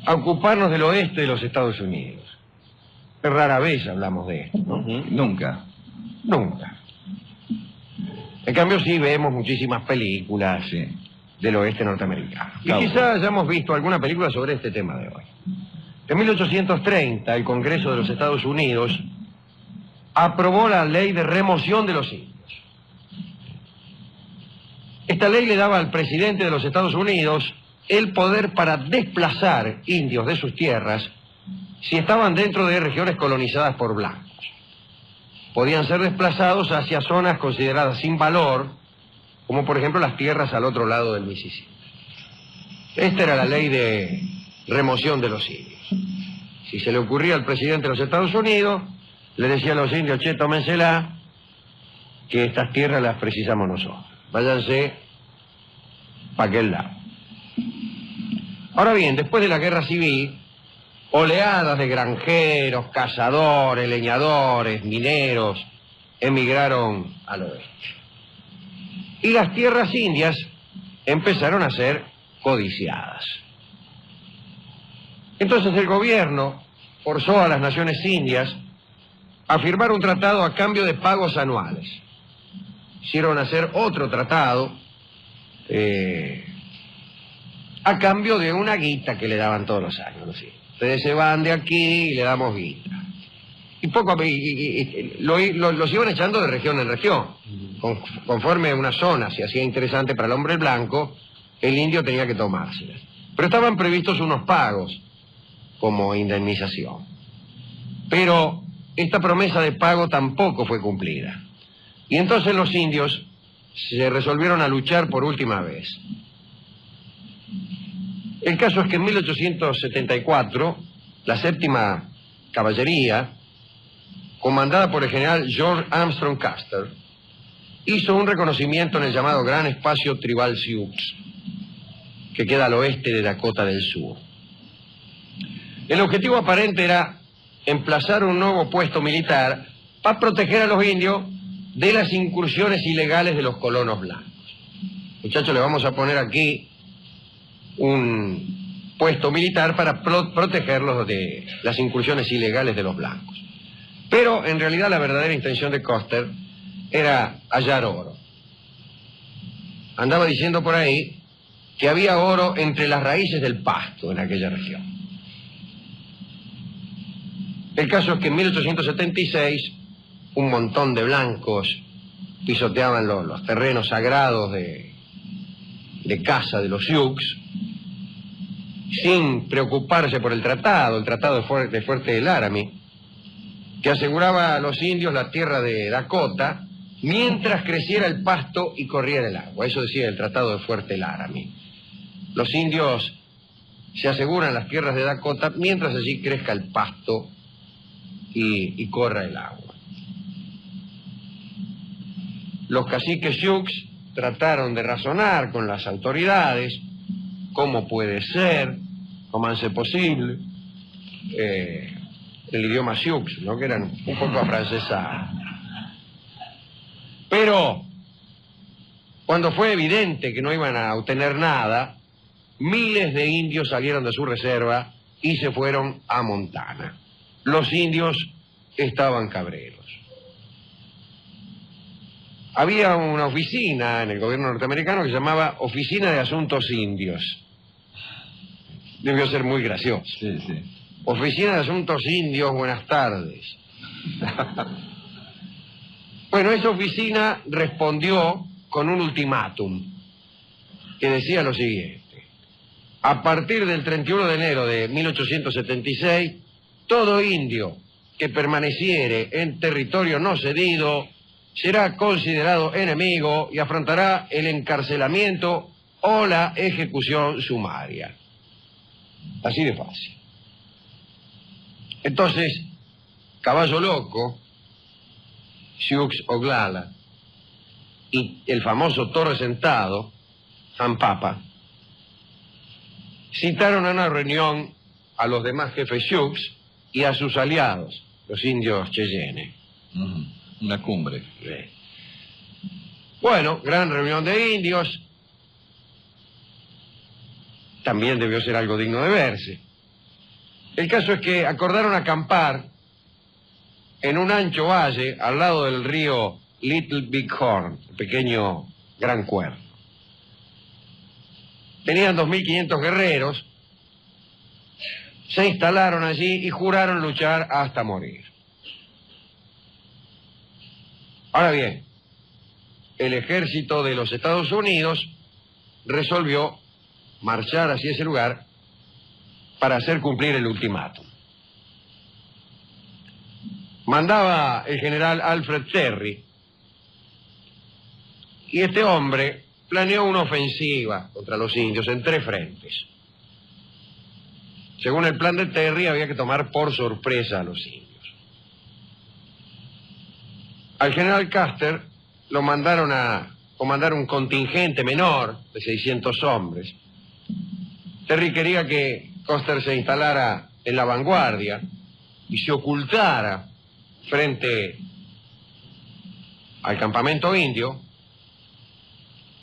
a ocuparnos del oeste de los Estados Unidos. Rara vez hablamos de esto, ¿no? Nunca. Nunca. En cambio, sí vemos muchísimas películas del oeste norteamericano. Y quizás hayamos visto alguna película sobre este tema de hoy. En 1830, el Congreso de los Estados Unidos aprobó la ley de remoción de los indios. Esta ley le daba al presidente de los Estados Unidos el poder para desplazar indios de sus tierras si estaban dentro de regiones colonizadas por blancos. Podían ser desplazados hacia zonas consideradas sin valor, como por ejemplo las tierras al otro lado del Mississippi. Esta era la ley de remoción de los indios. Si se le ocurría al presidente de los Estados Unidos, le decía a los indios, che, tómensela, que estas tierras las precisamos nosotros. Váyanse para aquel lado. Ahora bien, después de la guerra civil, oleadas de granjeros, cazadores, leñadores, mineros, emigraron al oeste. Y las tierras indias empezaron a ser codiciadas. Entonces el gobierno forzó a las naciones indias a firmar un tratado a cambio de pagos anuales. Hicieron hacer otro tratado a cambio de una guita que le daban todos los años, ¿no? Sí. Ustedes se van de aquí y le damos guita. Y poco a poco los iban echando de región en región. Conforme una zona se hacía interesante para el hombre blanco, el indio tenía que tomársela. Pero estaban previstos unos pagos como indemnización. Pero esta promesa de pago tampoco fue cumplida. Y entonces los indios se resolvieron a luchar por última vez. El caso es que en 1874, la séptima caballería, comandada por el general George Armstrong Custer, hizo un reconocimiento en el llamado Gran Espacio Tribal Sioux, que queda al oeste de Dakota del Sur. El objetivo aparente era emplazar un nuevo puesto militar para proteger a los indios de las incursiones ilegales de los colonos blancos. Muchachos, le vamos a poner aquí un puesto militar para protegerlos de las incursiones ilegales de los blancos. Pero en realidad la verdadera intención de Custer era hallar oro. Andaba diciendo por ahí que había oro entre las raíces del pasto en aquella región. El caso es que en 1876 un montón de blancos pisoteaban los terrenos sagrados de caza de los Sioux, sin preocuparse por el tratado de Fuerte del Laramie, que aseguraba a los indios la tierra de Dakota mientras creciera el pasto y corriera el agua. Eso decía el tratado de Fuerte del Laramie. Los indios se aseguran las tierras de Dakota mientras allí crezca el pasto y corra el agua. Los caciques Sioux trataron de razonar con las autoridades. ¿Cómo puede ser? ¿Cómo hace posible? El idioma Sioux, ¿no? Que eran un poco afrancesados. Pero cuando fue evidente que no iban a obtener nada, miles de indios salieron de su reserva y se fueron a Montana. Los indios estaban cabreros. Había una oficina en el gobierno norteamericano que se llamaba Oficina de Asuntos Indios. Debió ser muy gracioso. Sí, sí. Oficina de Asuntos Indios, buenas tardes. Bueno, esa oficina respondió con un ultimátum que decía lo siguiente: a partir del 31 de enero de 1876, todo indio que permaneciere en territorio no cedido será considerado enemigo y afrontará el encarcelamiento o la ejecución sumaria. Así de fácil. Entonces, Caballo Loco, Sioux Oglala y el famoso Torre Sentado, San Papa, citaron a una reunión a los demás jefes Sioux y a sus aliados, los indios Cheyenne. Una cumbre. Bueno, gran reunión de indios. También debió ser algo digno de verse. El caso es que acordaron acampar en un ancho valle al lado del río Little Big Horn, el pequeño Gran Cuerno. Tenían 2.500 guerreros, se instalaron allí y juraron luchar hasta morir. Ahora bien, el ejército de los Estados Unidos resolvió marchar hacia ese lugar para hacer cumplir el ultimátum. Mandaba el general Alfred Terry, y este hombre planeó una ofensiva contra los indios en 3 frentes. Según el plan de Terry, había que tomar por sorpresa a los indios. Al general Custer lo mandaron a comandar un contingente menor de 600 hombres. Terry quería que Custer se instalara en la vanguardia y se ocultara frente al campamento indio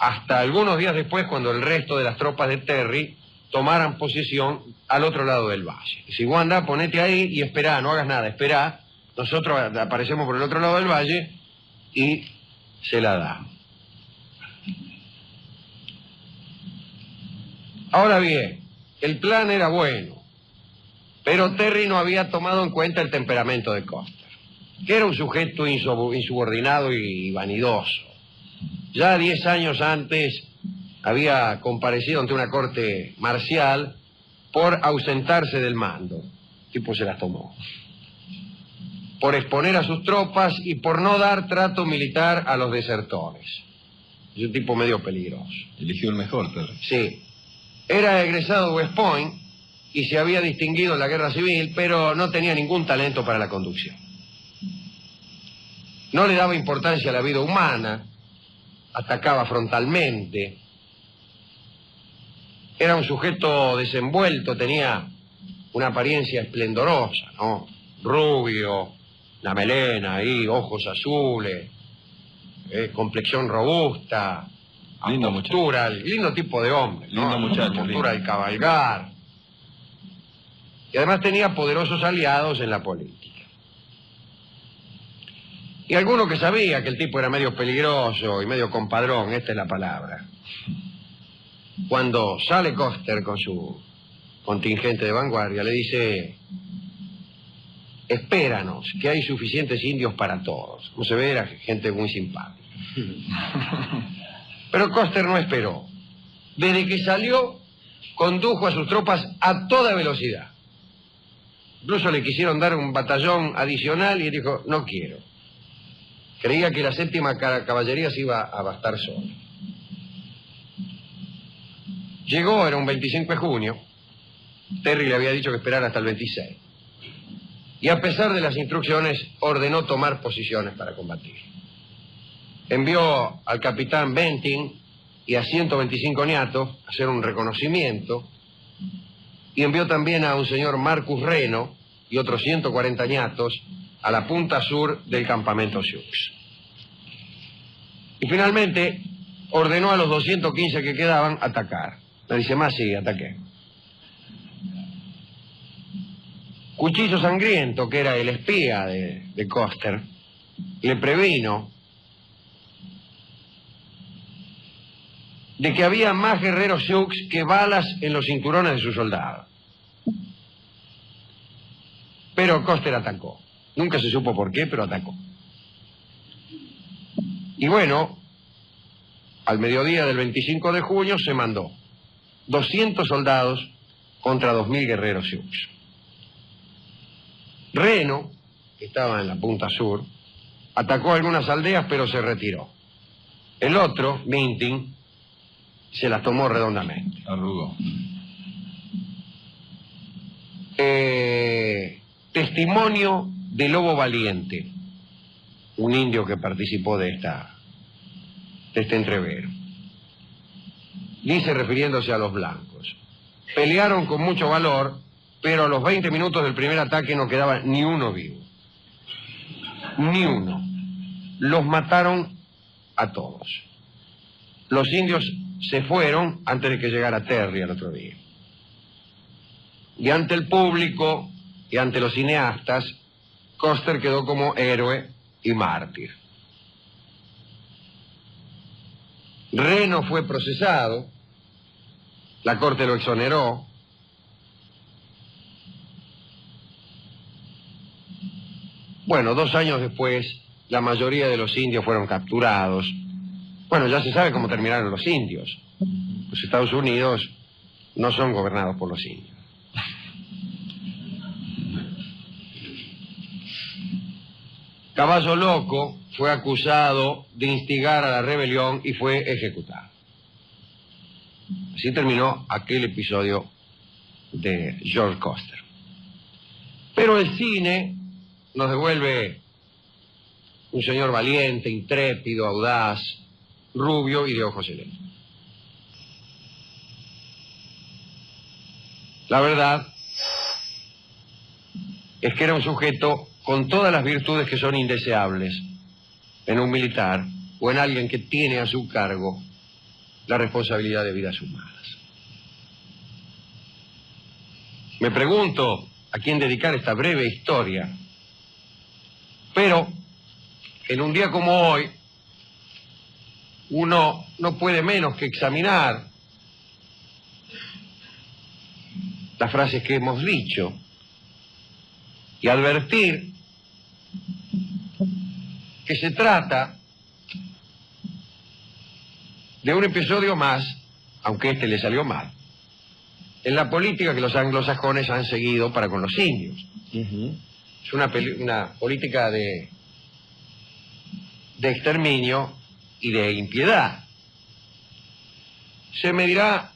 hasta algunos días después, cuando el resto de las tropas de Terry tomaran posición al otro lado del valle. Y si Wanda, ponete ahí y esperá, no hagas nada, esperá. Nosotros aparecemos por el otro lado del valle y se la da. Ahora bien, el plan era bueno, pero Terry no había tomado en cuenta el temperamento de Custer, que era un sujeto insubordinado y vanidoso. Ya 10 años antes había comparecido ante una corte marcial por ausentarse del mando. El tipo se las tomó. Por exponer a sus tropas y por no dar trato militar a los desertores. Es un tipo medio peligroso. Eligió el mejor, Terry. Sí. Era egresado de West Point y se había distinguido en la guerra civil, pero no tenía ningún talento para la conducción. No le daba importancia a la vida humana, atacaba frontalmente. Era un sujeto desenvuelto, tenía una apariencia esplendorosa, ¿no? Rubio, la melena ahí, ojos azules, complexión robusta, lindo postura, lindo tipo de hombre, ¿no? Lindo muchacho, Postura lindo. de cabalgar. Y además tenía poderosos aliados en la política. Y alguno que sabía que el tipo era medio peligroso y medio compadrón, esta es la palabra. Cuando sale Custer con su contingente de vanguardia, le dice: espéranos, que hay suficientes indios para todos. Como se ve, era gente muy simpática. Pero Custer no esperó. Desde que salió, condujo a sus tropas a toda velocidad. Incluso le quisieron dar un batallón adicional y él dijo: no quiero. Creía que la 7ª caballería se iba a bastar sola. Llegó, era un 25 de junio. Terry le había dicho que esperara hasta el 26. Y a pesar de las instrucciones, ordenó tomar posiciones para combatir. Envió al capitán Benting y a 125 ñatos a hacer un reconocimiento, y envió también a un señor Marcus Reno y otros 140 ñatos a la punta sur del campamento Sioux. Y finalmente ordenó a los 215 que quedaban atacar. Le dice: más sí, ataqué. Cuchillo Sangriento, que era el espía de Custer, le previno de que había más guerreros Sioux que balas en los cinturones de sus soldados. Pero Custer atacó. Nunca se supo por qué, pero atacó. Y bueno, al mediodía del 25 de junio se mandó 200 soldados contra 2.000 guerreros Sioux. Reno, que estaba en la punta sur, atacó algunas aldeas, pero se retiró. El otro, Benting, se las tomó redondamente. Arrugó. Testimonio de Lobo Valiente, un indio que participó de este entrevero. Dice, refiriéndose a los blancos: pelearon con mucho valor, pero a los 20 minutos del primer ataque no quedaba ni uno vivo. Ni uno. Los mataron a todos. Los indios se fueron antes de que llegara Terry al otro día. Y ante el público y ante los cineastas, Custer quedó como héroe y mártir. Reno fue procesado, la corte lo exoneró. Bueno, 2 años después, la mayoría de los indios fueron capturados. Bueno, ya se sabe cómo terminaron los indios. Los Estados Unidos no son gobernados por los indios. Caballo Loco fue acusado de instigar a la rebelión y fue ejecutado. Así terminó aquel episodio de George Custer. Pero el cine nos devuelve un señor valiente, intrépido, audaz, rubio y de ojos celestes. La verdad es que era un sujeto con todas las virtudes que son indeseables en un militar o en alguien que tiene a su cargo la responsabilidad de vidas humanas. Me pregunto a quién dedicar esta breve historia, pero en un día como hoy uno no puede menos que examinar las frases que hemos dicho y advertir que se trata de un episodio más, aunque este le salió mal, en la política que los anglosajones han seguido para con los indios. Es una política de exterminio y de impiedad. Se me dirá,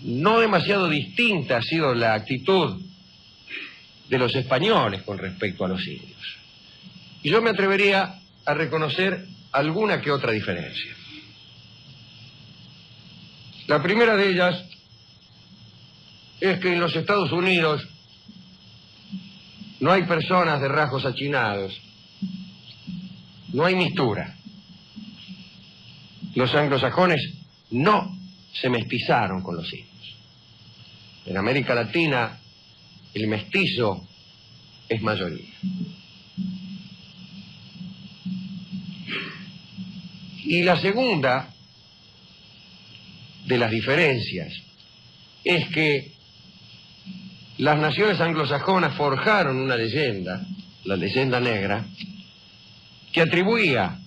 no demasiado distinta ha sido la actitud de los españoles con respecto a los indios. Y yo me atrevería a reconocer alguna que otra diferencia. La primera de ellas es que en los Estados Unidos no hay personas de rasgos achinados, no hay mistura. Los anglosajones no se mestizaron con los indios. En América Latina, el mestizo es mayoría. Y la segunda de las diferencias es que las naciones anglosajonas forjaron una leyenda, la leyenda negra, que atribuía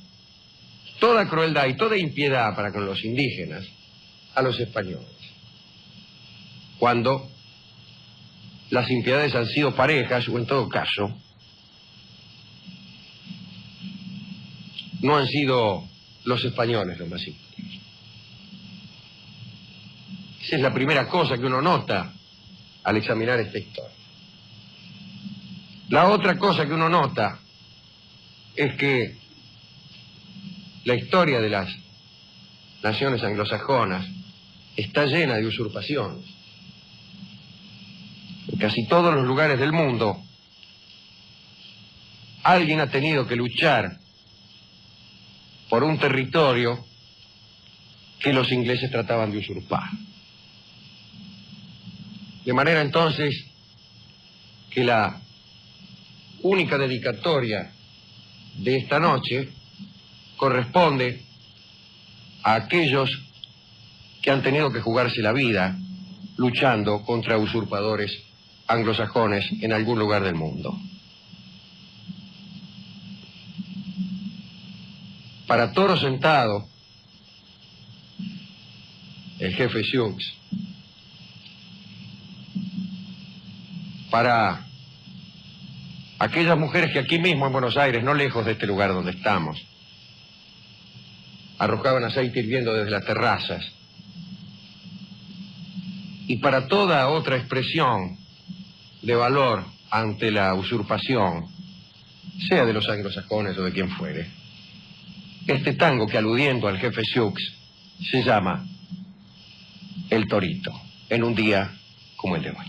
toda crueldad y toda impiedad para con los indígenas a los españoles, cuando las impiedades han sido parejas, o en todo caso, no han sido los españoles los más impíos. Esa es la primera cosa que uno nota al examinar esta historia. La otra cosa que uno nota es que la historia de las naciones anglosajonas está llena de usurpaciones. En casi todos los lugares del mundo, alguien ha tenido que luchar por un territorio que los ingleses trataban de usurpar. De manera entonces que la única dedicatoria de esta noche corresponde a aquellos que han tenido que jugarse la vida luchando contra usurpadores anglosajones en algún lugar del mundo. Para Toro Sentado, el jefe Sioux, para aquellas mujeres que aquí mismo en Buenos Aires, no lejos de este lugar donde estamos, arrojaban aceite hirviendo desde las terrazas, y para toda otra expresión de valor ante la usurpación, sea de los anglosajones o de quien fuere, este tango que, aludiendo al jefe Sioux, se llama El Torito, en un día como el de hoy.